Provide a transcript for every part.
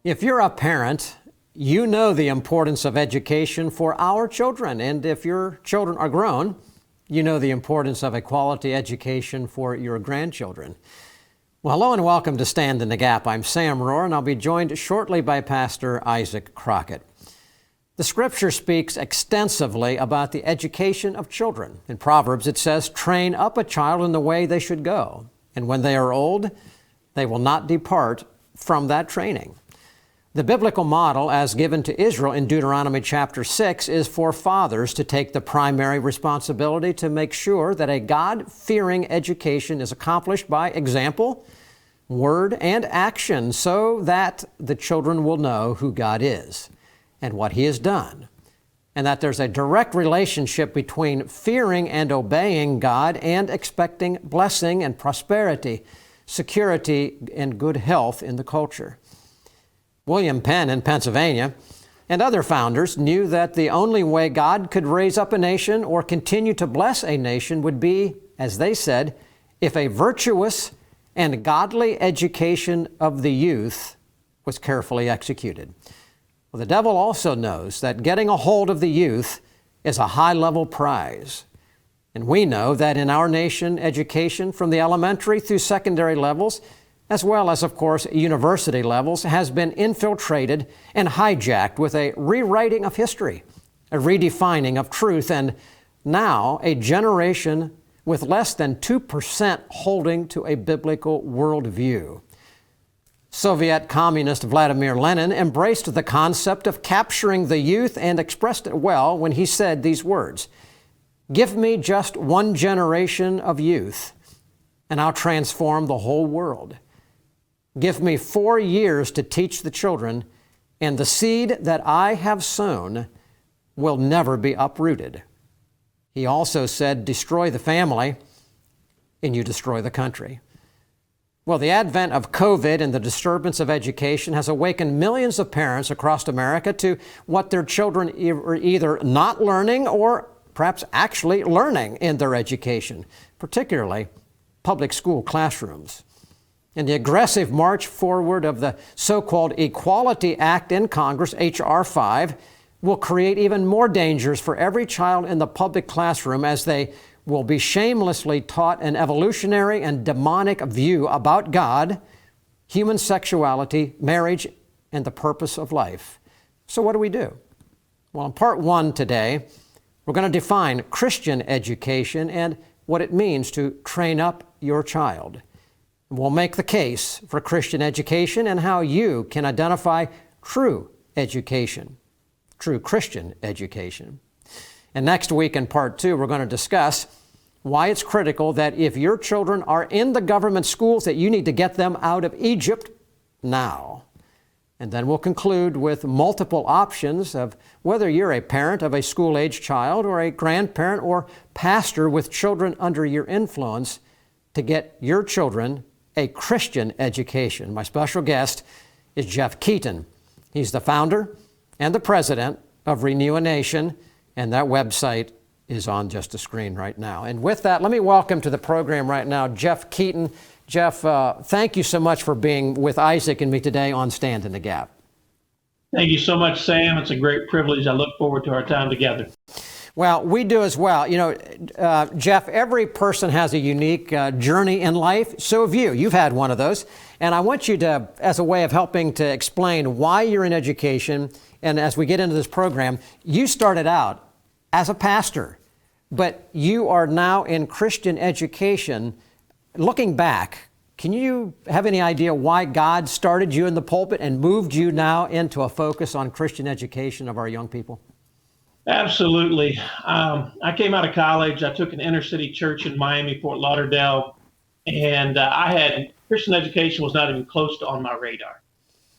If you're a parent, you know the importance of education for our children. And if your children are grown, you know the importance of a quality education for your grandchildren. Well, hello and welcome to Stand in the Gap. I'm Sam Rohrer, and I'll be joined shortly by Pastor Isaac Crockett. The Scripture speaks extensively about the education of children. In Proverbs, it says, "Train up a child in the way they should go, and when they are old, they will not depart from that training." The biblical model as given to Israel in Deuteronomy chapter 6 is for fathers to take the primary responsibility to make sure that a God-fearing education is accomplished by example, word, and action so that the children will know who God is and what He has done, and that there's a direct relationship between fearing and obeying God and expecting blessing and prosperity, security, and good health in the culture. William Penn in Pennsylvania and other founders knew that the only way God could raise up a nation or continue to bless a nation would be, as they said, if a virtuous and godly education of the youth was carefully executed. Well, the devil also knows that getting a hold of the youth is a high-level prize. And we know that in our nation, education from the elementary through secondary levels, as well as, of course, university levels, has been infiltrated and hijacked with a rewriting of history, a redefining of truth, and now a generation with less than 2% holding to a biblical worldview. Soviet communist Vladimir Lenin embraced the concept of capturing the youth and expressed it well when he said these words, "Give me just one generation of youth, and I'll transform the whole world. Give me 4 years to teach the children, and the seed that I have sown will never be uprooted." He also said, "Destroy the family, and you destroy the country." Well, the advent of COVID and the disturbance of education has awakened millions of parents across America to what their children are either not learning or perhaps actually learning in their education, particularly public school classrooms. And the aggressive march forward of the so-called Equality Act in Congress, H.R. 5, will create even more dangers for every child in the public classroom as they will be shamelessly taught an evolutionary and demonic view about God, human sexuality, marriage, and the purpose of life. So what do? Well, in part one today, we're going to define Christian education and what it means to train up your child. We'll make the case for Christian education and how you can identify true education, true Christian education. And next week in part two, we're going to discuss why it's critical that if your children are in the government schools, that you need to get them out of Egypt now. And then we'll conclude with multiple options of whether you're a parent of a school-age child or a grandparent or pastor with children under your influence to get your children a Christian education. My special guest is Jeff Keaton. He's the founder and the president of Renew a Nation, and that website is on just the screen right now. And with that, let me welcome to the program right now Jeff Keaton. Jeff, thank you so much for being with Isaac and me today on Stand in the Gap. Thank you so much, Sam. It's a great privilege. I look forward to our time together. Well, we do as well. You know, Jeff, every person has a unique journey in life. So have you. You've had one of those. And I want you to, as a way of helping to explain why you're in education, and as we get into this program, you started out as a pastor, but you are now in Christian education. Looking back, can you have any idea why God started you in the pulpit and moved you now into a focus on Christian education of our young people? Absolutely. I came out of college. I took an inner city church in Miami, Fort Lauderdale, and Christian education was not even close to on my radar.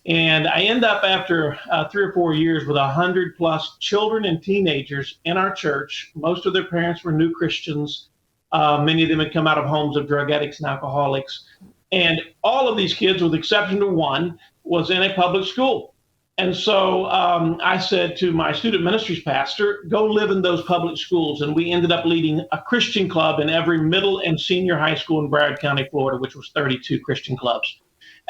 And I end up after 3 or 4 years with 100+ children and teenagers in our church. Most of their parents were new Christians. Many of them had come out of homes of drug addicts and alcoholics. And all of these kids, with the exception of one, was in a public school. And so I said to my student ministries pastor, go live in those public schools. And we ended up leading a Christian club in every middle and senior high school in Broward County, Florida, which was 32 Christian clubs.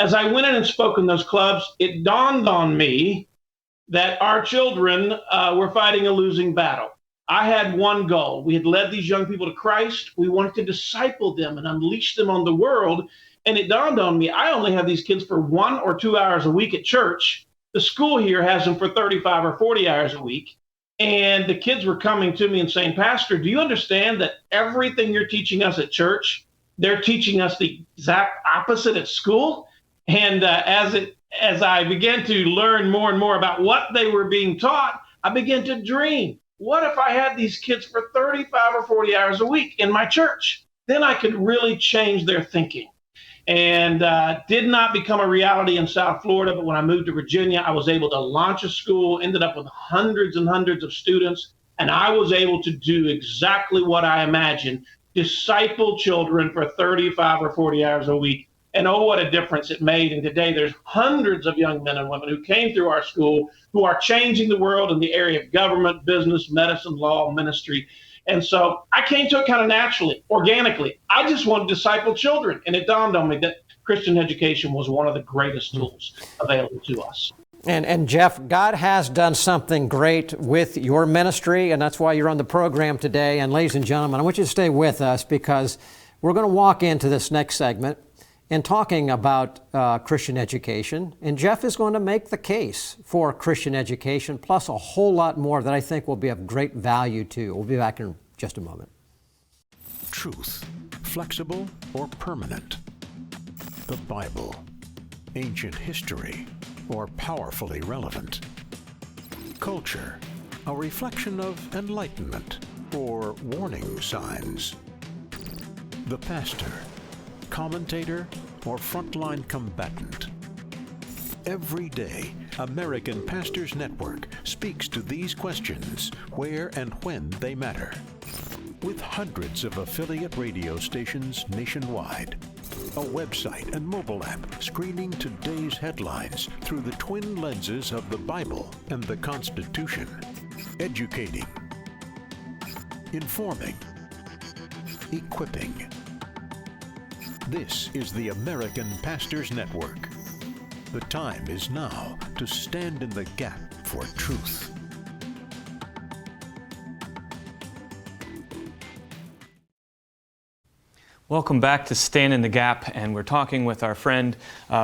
as I went in and spoke in those clubs, it dawned on me that our children were fighting a losing battle. I had one goal. We had led these young people to Christ. We wanted to disciple them and unleash them on the world. And it dawned on me, I only have these kids for 1 or 2 hours a week at church. The school here has them for 35 or 40 hours a week. And the kids were coming to me and saying, Pastor, do you understand that everything you're teaching us at church, they're teaching us the exact opposite at school? And as I began to learn more and more about what they were being taught, I began to dream. What if I had these kids for 35 or 40 hours a week in my church? Then I could really change their thinking. And did not become a reality in South Florida, but when I moved to Virginia, I was able to launch a school, ended up with hundreds and hundreds of students, and I was able to do exactly what I imagined, disciple children for 35 or 40 hours a week. And oh, what a difference it made. And today there's hundreds of young men and women who came through our school who are changing the world in the area of government, business, medicine, law, ministry. And so I came to it kind of naturally, organically. I just wanted to disciple children. And it dawned on me that Christian education was one of the greatest tools available to us. And Jeff, God has done something great with your ministry, and that's why you're on the program today. And ladies and gentlemen, I want you to stay with us because we're going to walk into this next segment in talking about Christian education. And Jeff is going to make the case for Christian education, plus a whole lot more that I think will be of great value to you. We'll be back in just a moment. Truth, flexible or permanent? The Bible, ancient history, or powerfully relevant? Culture, a reflection of enlightenment or warning signs? The pastor, commentator, or frontline combatant? Every day, American Pastors Network speaks to these questions where and when they matter. With hundreds of affiliate radio stations nationwide, a website and mobile app screening today's headlines through the twin lenses of the Bible and the Constitution, educating, informing, equipping. This is the American Pastors Network. The time is now to stand in the gap for truth. Welcome back to Stand in the Gap, and we're talking with our friend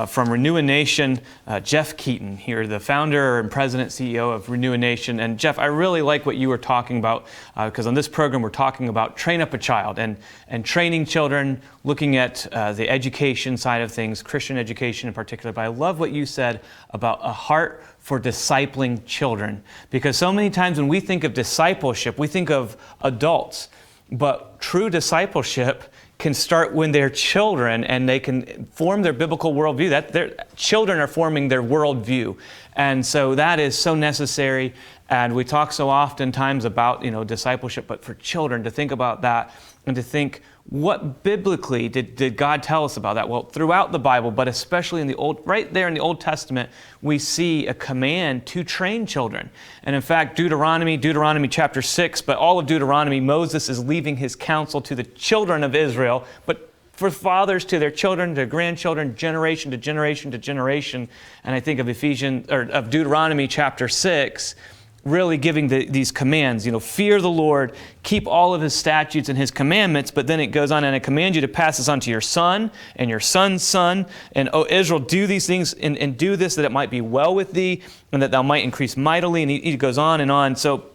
from Renew a Nation, Jeff Keaton here, the founder and president, CEO of Renew a Nation. And Jeff, I really like what you were talking about because on this program we're talking about train up a child and training children, looking at the education side of things, Christian education in particular. But I love what you said about a heart for discipling children, because so many times when we think of discipleship, we think of adults, but true discipleship can start when they're children and they can form their biblical worldview. That their children are forming their worldview. And so that is so necessary. And we talk so oftentimes about, discipleship, but for children to think about that and to think, what biblically did God tell us about that? Well, throughout the Bible, but especially in right there in the Old Testament, we see a command to train children. And in fact, Deuteronomy chapter 6, but all of Deuteronomy, Moses is leaving his counsel to the children of Israel, but for fathers to their children, to grandchildren, generation to generation to generation. And I think of of Deuteronomy chapter 6, really giving these commands, fear the Lord, keep all of his statutes and his commandments, but then it goes on and I command you to pass this on to your son and your son's son. And, O Israel, do these things and do this that it might be well with thee and that thou might increase mightily. And he goes on and on. So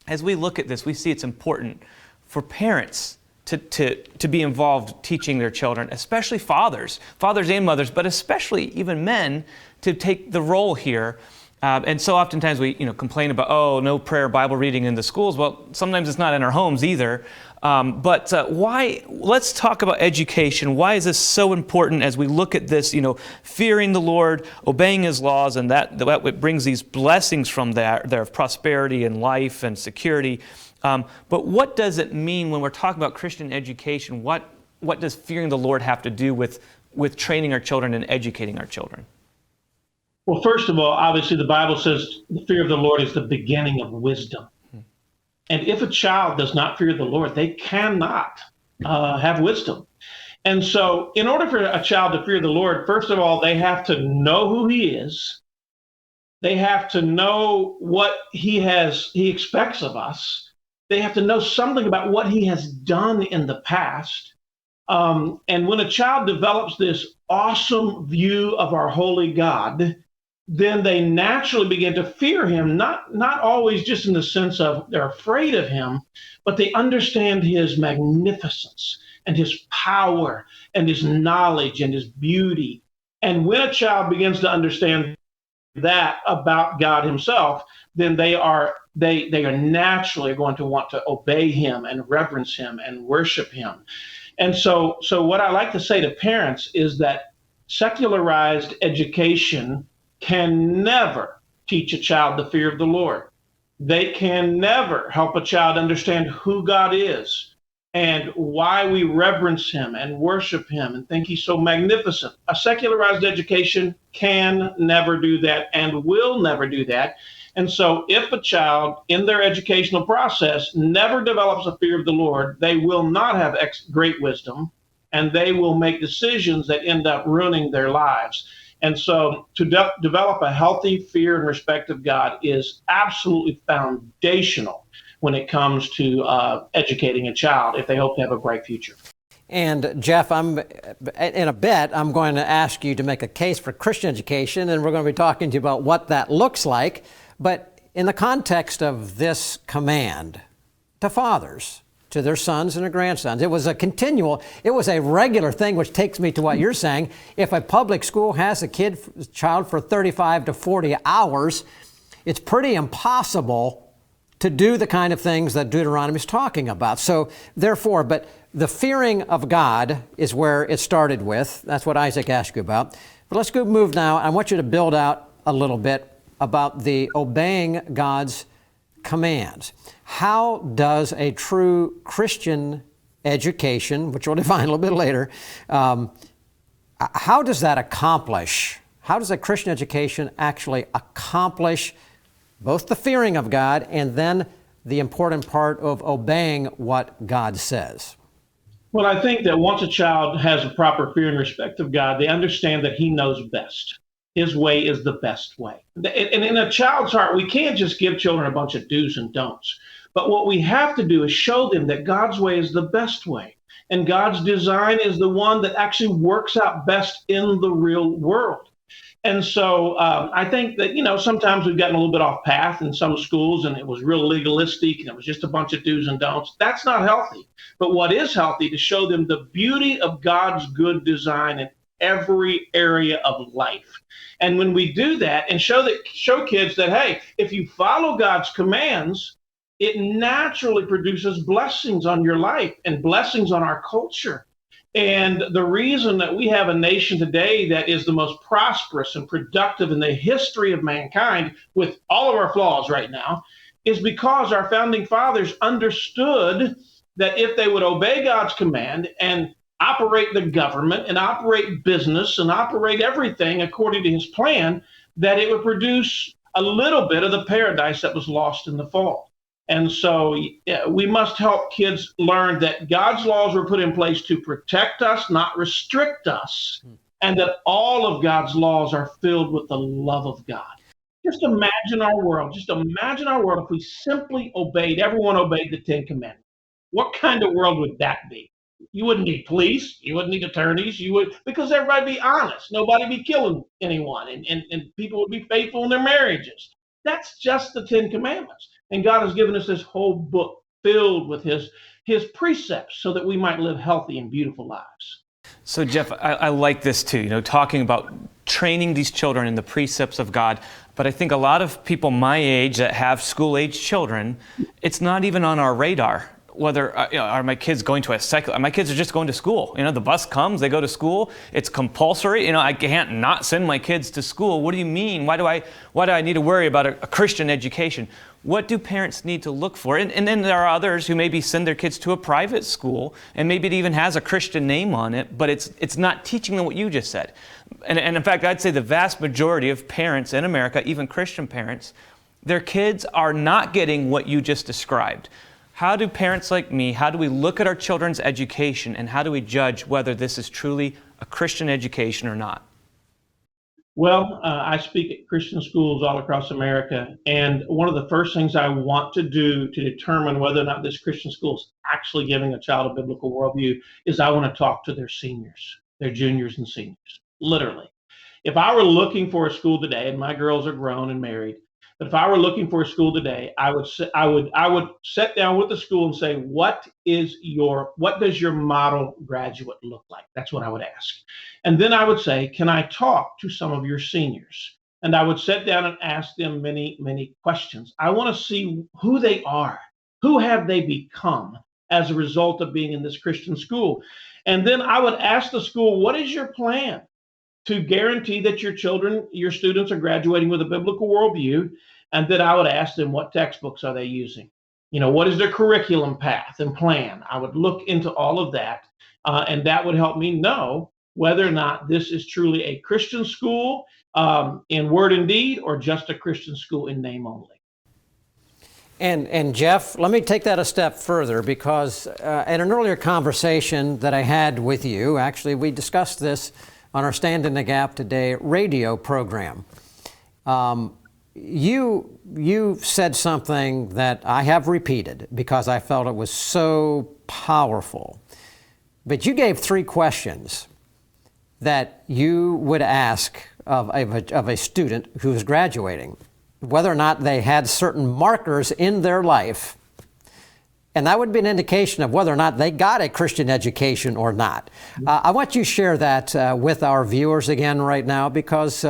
as we look at this, we see it's important for parents to be involved teaching their children, especially fathers and mothers, but especially even men to take the role here. And so oftentimes we complain about, no prayer, Bible reading in the schools. Well, sometimes it's not in our homes either. But why? Let's talk about education. Why is this so important as we look at this, fearing the Lord, obeying his laws, and that brings these blessings from there of prosperity and life and security. But what does it mean when we're talking about Christian education? What does fearing the Lord have to do with training our children and educating our children? Well, first of all, obviously the Bible says the fear of the Lord is the beginning of wisdom. And if a child does not fear the Lord, they cannot have wisdom. And so in order for a child to fear the Lord, first of all, they have to know who he is. They have to know what he expects of us. They have to know something about what he has done in the past. And when a child develops this awesome view of our holy God, then they naturally begin to fear him, not always just in the sense of they're afraid of him, but they understand his magnificence and his power and his knowledge and his beauty. And when a child begins to understand that about God himself, then they are naturally going to want to obey him and reverence him and worship him. And so what I like to say to parents is that secularized education can never teach a child the fear of the Lord. They can never help a child understand who God is and why we reverence him and worship him and think he's so magnificent. A secularized education can never do that and will never do that. And so if a child in their educational process never develops a fear of the Lord, they will not have great wisdom, and they will make decisions that end up ruining their lives. And so to develop a healthy fear and respect of God is absolutely foundational when it comes to educating a child if they hope to have a bright future. And Jeff, in a bit, I'm going to ask you to make a case for Christian education, and we're going to be talking to you about what that looks like. But in the context of this command to fathers, to their sons and their grandsons, it was a regular thing, which takes me to what you're saying. If a public school has a child for 35 to 40 hours, it's pretty impossible to do the kind of things that Deuteronomy is talking about. So therefore, but the fearing of God is where it started with. That's what Isaac asked you about. But let's move now. I want you to build out a little bit about the obeying God's commands. How does a true Christian education, which we'll define a little bit later, how does that accomplish? How does a Christian education actually accomplish both the fearing of God and then the important part of obeying what God says? Well, I think that once a child has a proper fear and respect of God, they understand that he knows best. His way is the best way. And in a child's heart, we can't just give children a bunch of do's and don'ts. But what we have to do is show them that God's way is the best way. And God's design is the one that actually works out best in the real world. And so I think that, sometimes we've gotten a little bit off path in some schools, and it was real legalistic, and it was just a bunch of do's and don'ts. That's not healthy. But what is healthy, to show them the beauty of God's good design in every area of life. And when we do that and show kids that, hey, if you follow God's commands, it naturally produces blessings on your life and blessings on our culture. And the reason that we have a nation today that is the most prosperous and productive in the history of mankind, with all of our flaws right now, is because our founding fathers understood that if they would obey God's command and operate the government and operate business and operate everything according to his plan, that it would produce a little bit of the paradise that was lost in the fall. And so we must help kids learn that God's laws were put in place to protect us, not restrict us, and that all of God's laws are filled with the love of God. Just imagine our world. Just imagine our world if we simply everyone obeyed the Ten Commandments. What kind of world would that be? You wouldn't need police. You wouldn't need attorneys. Because everybody would be honest. Nobody would be killing anyone, and people would be faithful in their marriages. That's just the Ten Commandments. And God has given us this whole book filled with his precepts so that we might live healthy and beautiful lives. So Jeff, I like this too, talking about training these children in the precepts of God. But I think a lot of people my age that have school-age children, it's not even on our radar. Whether are my kids going to a secular? My kids are just going to school. The bus comes, they go to school. It's compulsory. I can't not send my kids to school. What do you mean? Why do I need to worry about a Christian education? What do parents need to look for? And then there are others who maybe send their kids to a private school, and maybe it even has a Christian name on it, but it's not teaching them what you just said. And in fact, I'd say the vast majority of parents in America, even Christian parents, their kids are not getting what you just described. How do parents like me, how do we look at our children's education, and how do we judge whether this is truly a Christian education or not? Well, I speak at Christian schools all across America, and one of the first things I want to do to determine whether or not this Christian school is actually giving a child a biblical worldview is I want to talk to their seniors, their juniors and seniors, literally. If I were looking for a school today, and my girls are grown and married, but if I were looking for a school today, I would sit down with the school and say, what does your model graduate look like? That's what I would ask. And then I would say, can I talk to some of your seniors? And I would sit down and ask them many, many questions. I want to see who they are. Who have they become as a result of being in this Christian school? And then I would ask the school, what is your plan to guarantee that your students are graduating with a biblical worldview? And then I would ask them, what textbooks are they using? What is their curriculum path and plan? I would look into all of that, and that would help me know whether or not this is truly a Christian school in word and deed, or just a Christian school in name only. And Jeff, let me take that a step further, because in an earlier conversation that I had with you, actually, we discussed this on our Stand in the Gap Today radio program. You said something that I have repeated because I felt it was so powerful. But you gave 3 questions that you would ask of a student who is graduating, whether or not they had certain markers in their life. And that would be an indication of whether or not they got a Christian education or not. I want you to share that with our viewers again right now, because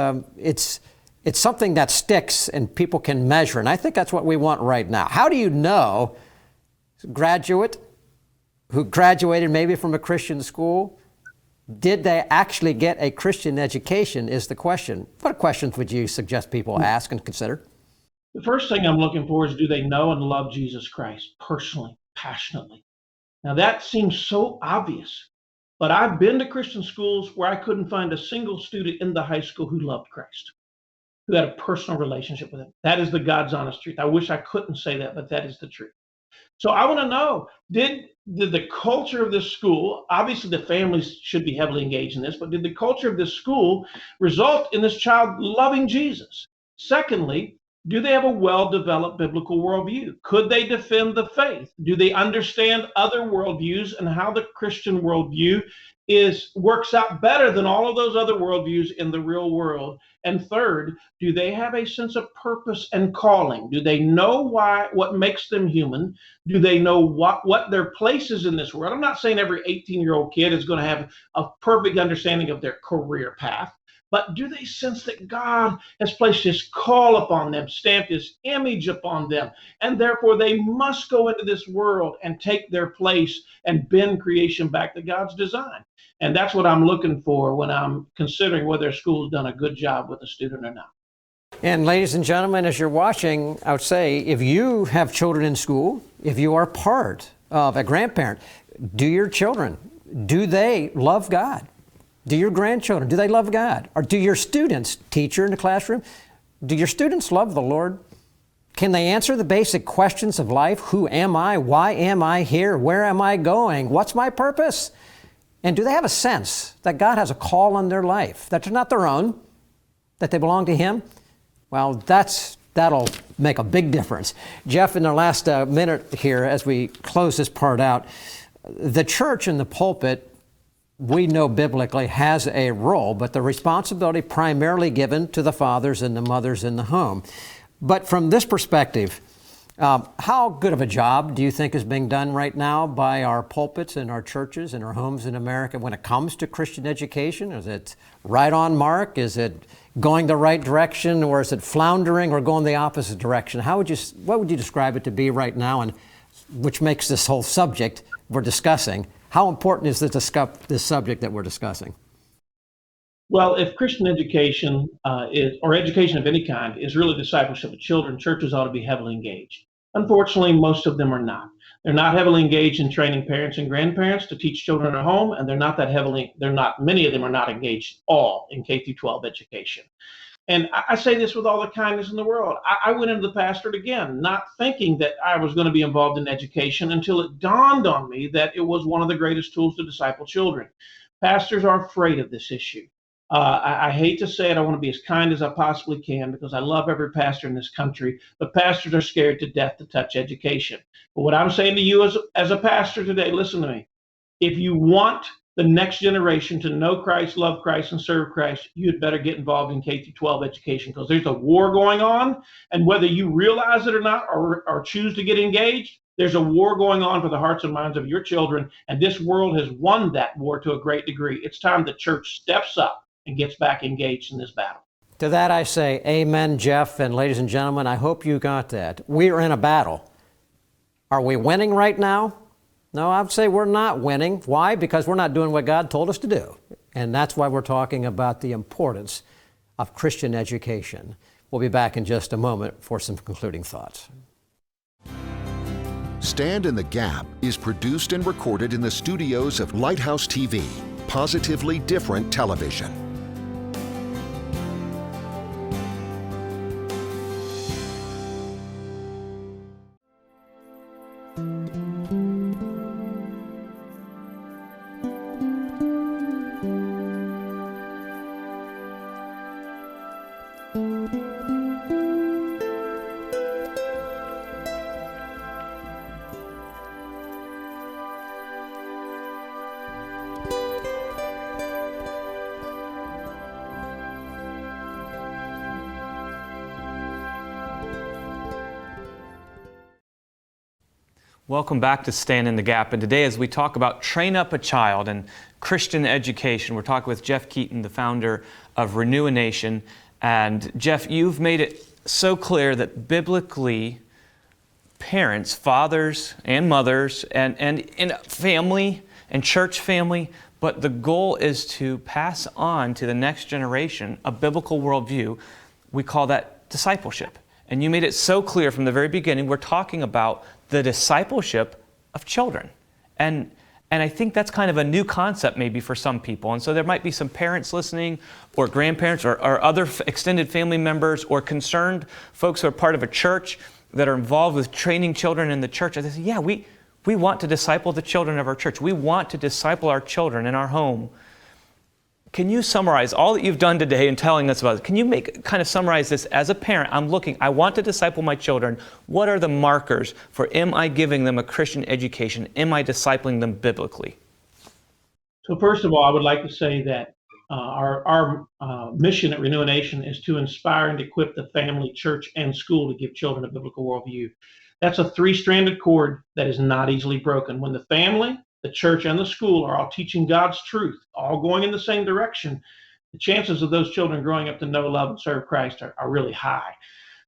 it's something that sticks and people can measure. And I think that's what we want right now. How do you know graduate who graduated maybe from a Christian school, did they actually get a Christian education is the question. What questions would you suggest people ask and consider? The first thing I'm looking for is, do they know and love Jesus Christ personally, passionately? Now that seems so obvious, but I've been to Christian schools where I couldn't find a single student in the high school who loved Christ, who had a personal relationship with him. That is the God's honest truth. I wish I couldn't say that, but that is the truth. So I want to know, did the culture of this school, obviously the families should be heavily engaged in this, but did the culture of this school result in this child loving Jesus? Secondly, do they have a well-developed biblical worldview? Could they defend the faith? Do they understand other worldviews and how the Christian worldview works out better than all of those other worldviews in the real world? And third, do they have a sense of purpose and calling? Do they know what makes them human? Do they know what their place is in this world? I'm not saying every 18-year-old kid is going to have a perfect understanding of their career path, but do they sense that God has placed his call upon them, stamped his image upon them, and therefore they must go into this world and take their place and bend creation back to God's design? And that's what I'm looking for when I'm considering whether a school's done a good job with a student or not. And ladies and gentlemen, as you're watching, I would say, if you have children in school, if you are part of a grandparent, do your children, do they love God? Do your grandchildren, do they love God? Or do your students, teacher in the classroom, do your students love the Lord? Can they answer the basic questions of life? Who am I? Why am I here? Where am I going? What's my purpose? And do they have a sense that God has a call on their life, that they're not their own, that they belong to him? Well, that'll make a big difference. Jeff, in the last minute here, as we close this part out, the church in the pulpit, we know biblically, has a role, but the responsibility primarily given to the fathers and the mothers in the home. But from this perspective, how good of a job do you think is being done right now by our pulpits and our churches and our homes in America when it comes to Christian education? Is it right on mark? Is it going the right direction, or is it floundering or going the opposite direction? What would you describe it to be right now, and which makes this whole subject we're discussing? How important is this subject that we're discussing? Well, if Christian education or education of any kind is really discipleship of children, churches ought to be heavily engaged. Unfortunately, most of them are not. They're not heavily engaged in training parents and grandparents to teach children at home, and many of them are not engaged at all in K through 12 education. And I say this with all the kindness in the world. I went into the pastorate again, not thinking that I was going to be involved in education until it dawned on me that it was one of the greatest tools to disciple children. Pastors are afraid of this issue. I hate to say it, I want to be as kind as I possibly can because I love every pastor in this country, but pastors are scared to death to touch education. But what I'm saying to you as a pastor today, listen to me. If you want the next generation to know Christ, love Christ, and serve Christ, you'd better get involved in K through 12 education because there's a war going on. And whether you realize it or not, or choose to get engaged, there's a war going on for the hearts and minds of your children. And this world has won that war to a great degree. It's time the church steps up and gets back engaged in this battle. To that I say, amen, Jeff, and ladies and gentlemen, I hope you got that. We are in a battle. Are we winning right now? No, I'd say we're not winning. Why? Because we're not doing what God told us to do. And that's why we're talking about the importance of Christian education. We'll be back in just a moment for some concluding thoughts. Stand in the Gap is produced and recorded in the studios of Lighthouse TV, positively different television. Welcome back to Stand in the Gap. And today, as we talk about train up a child and Christian education, we're talking with Jeff Keaton, the founder of Renew a Nation. And Jeff, you've made it so clear that biblically, parents, fathers and mothers, and in family and church family, but the goal is to pass on to the next generation a biblical worldview. We call that discipleship. And you made it so clear from the very beginning, we're talking about the discipleship of children. And I think that's kind of a new concept maybe for some people. And so there might be some parents listening or grandparents or other extended family members or concerned folks who are part of a church that are involved with training children in the church. And they say, yeah, we want to disciple the children of our church. We want to disciple our children in our home. Can you summarize all that you've done today in telling us about it? Can you kind of summarize this as a parent? I want to disciple my children. What are the markers for am I giving them a Christian education? Am I discipling them biblically? So first of all, I would like to say that our mission at Renew a Nation is to inspire and equip the family, church, and school to give children a biblical worldview. That's a three-stranded cord that is not easily broken. When the family, the church, and the school are all teaching God's truth, all going in the same direction, the chances of those children growing up to know, love, and serve Christ are really high.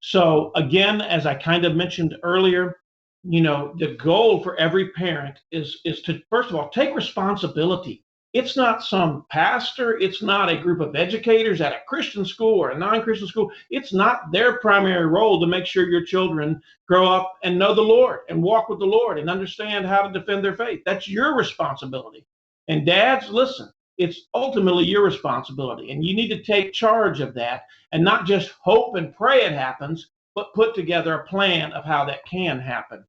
So again, as I kind of mentioned earlier, the goal for every parent is to, first of all, take responsibility. It's not some pastor, it's not a group of educators at a Christian school or a non-Christian school. It's not their primary role to make sure your children grow up and know the Lord and walk with the Lord and understand how to defend their faith. That's your responsibility. And dads, listen, it's ultimately your responsibility. And you need to take charge of that and not just hope and pray it happens, but put together a plan of how that can happen.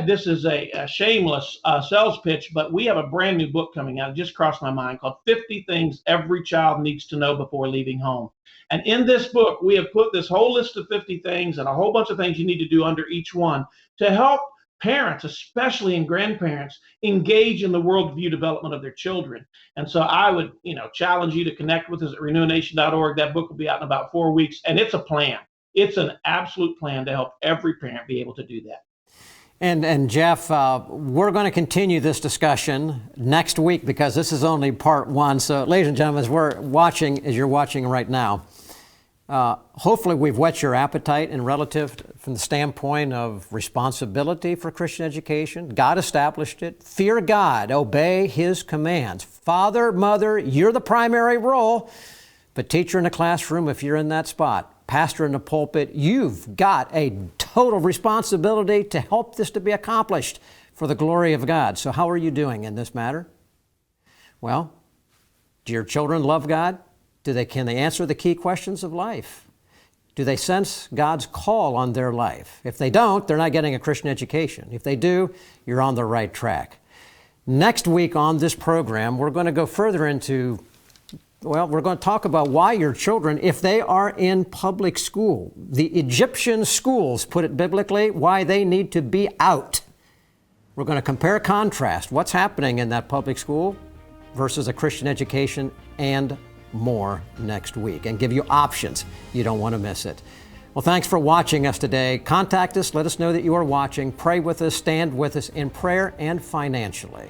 This is a shameless sales pitch, but we have a brand new book coming out. It just crossed my mind called 50 Things Every Child Needs to Know Before Leaving Home. And in this book, we have put this whole list of 50 things and a whole bunch of things you need to do under each one to help parents, especially and grandparents, engage in the worldview development of their children. And so I would, challenge you to connect with us at renewination.org. That book will be out in about 4 weeks, and it's a plan. It's an absolute plan to help every parent be able to do that. And Jeff, we're going to continue this discussion next week because this is only part one. So, ladies and gentlemen, as you're watching right now, hopefully we've whet your appetite from the standpoint of responsibility for Christian education. God established it. Fear God, obey His commands. Father, mother, you're the primary role, but teacher in the classroom, if you're in that spot, pastor in the pulpit, you've got a total responsibility to help this to be accomplished for the glory of God. So how are you doing in this matter? Well, do your children love God? Can they answer the key questions of life? Do they sense God's call on their life? If they don't, they're not getting a Christian education. If they do, you're on the right track. Next week on this program, we're going to go further into, we're going to talk about why your children, if they are in public school, the Egyptian schools, put it biblically, why they need to be out. We're going to compare contrast what's happening in that public school versus a Christian education and more next week, and give you options. You don't want to miss it. Well, thanks for watching us today. Contact us. Let us know that you are watching. Pray with us. Stand with us in prayer and financially.